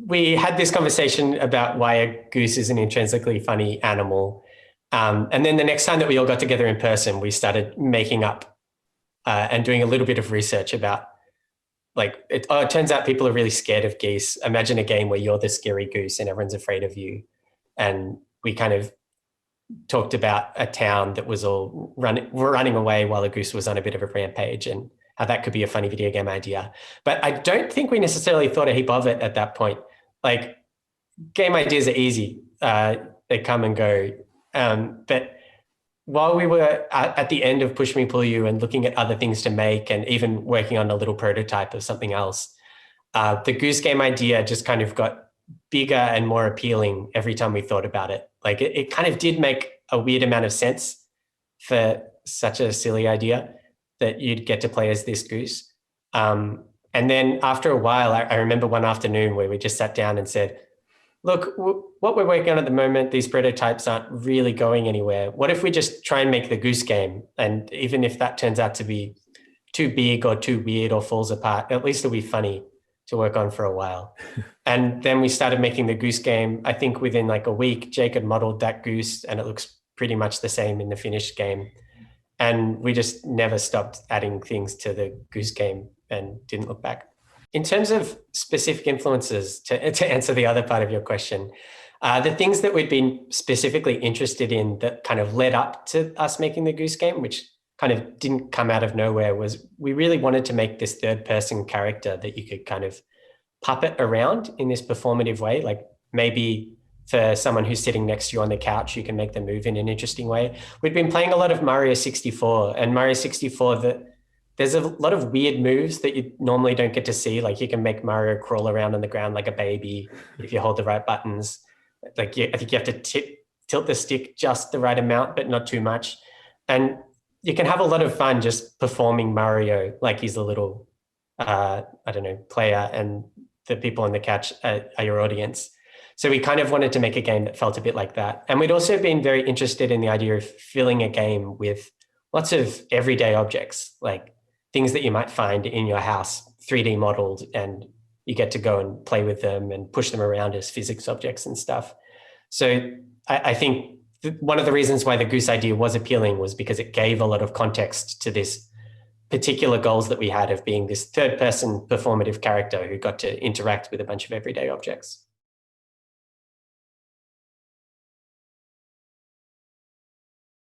we had this conversation about why a goose is an intrinsically funny animal. And then the next time that we all got together in person, we started making up and doing a little bit of research about it turns out people are really scared of geese. Imagine a game where you're the scary goose and everyone's afraid of you. And we kind of talked about a town that was all running away while a goose was on a bit of a rampage, and how that could be a funny video game idea. But I don't think we necessarily thought a heap of it at that point. Like, game ideas are easy. They come and go. But while we were at the end of Push Me Pull You and looking at other things to make and even working on a little prototype of something else, the Goose Game idea just kind of got bigger and more appealing every time we thought about it. Like it kind of did make a weird amount of sense for such a silly idea that you'd get to play as this goose. And then after a while, I remember one afternoon where we just sat down and said, look, what we're working on at the moment, these prototypes aren't really going anywhere. What if we just try and make the Goose Game? And even if that turns out to be too big or too weird or falls apart, at least it'll be funny to work on for a while. And then we started making the Goose Game. I think within like a week, Jake had modeled that goose and it looks pretty much the same in the finished game. And we just never stopped adding things to the Goose Game and didn't look back. In terms of specific influences, to answer the other part of your question, the things that we'd been specifically interested in that kind of led up to us making the Goose Game, which kind of didn't come out of nowhere, was we really wanted to make this third-person character that you could kind of puppet around in this performative way. Like maybe for someone who's sitting next to you on the couch, you can make them move in an interesting way. We'd been playing a lot of Mario 64, and Mario 64, there's a lot of weird moves that you normally don't get to see. Like you can make Mario crawl around on the ground like a baby if you hold the right buttons. I think you have to tilt the stick just the right amount, but not too much. And you can have a lot of fun just performing Mario like he's a little, player, and the people on the couch are your audience. So we kind of wanted to make a game that felt a bit like that. And we'd also been very interested in the idea of filling a game with lots of everyday objects, like things that you might find in your house, 3D modeled, and you get to go and play with them and push them around as physics objects and stuff. So I think one of the reasons why the Goose idea was appealing was because it gave a lot of context to this particular goals that we had of being this third person performative character who got to interact with a bunch of everyday objects.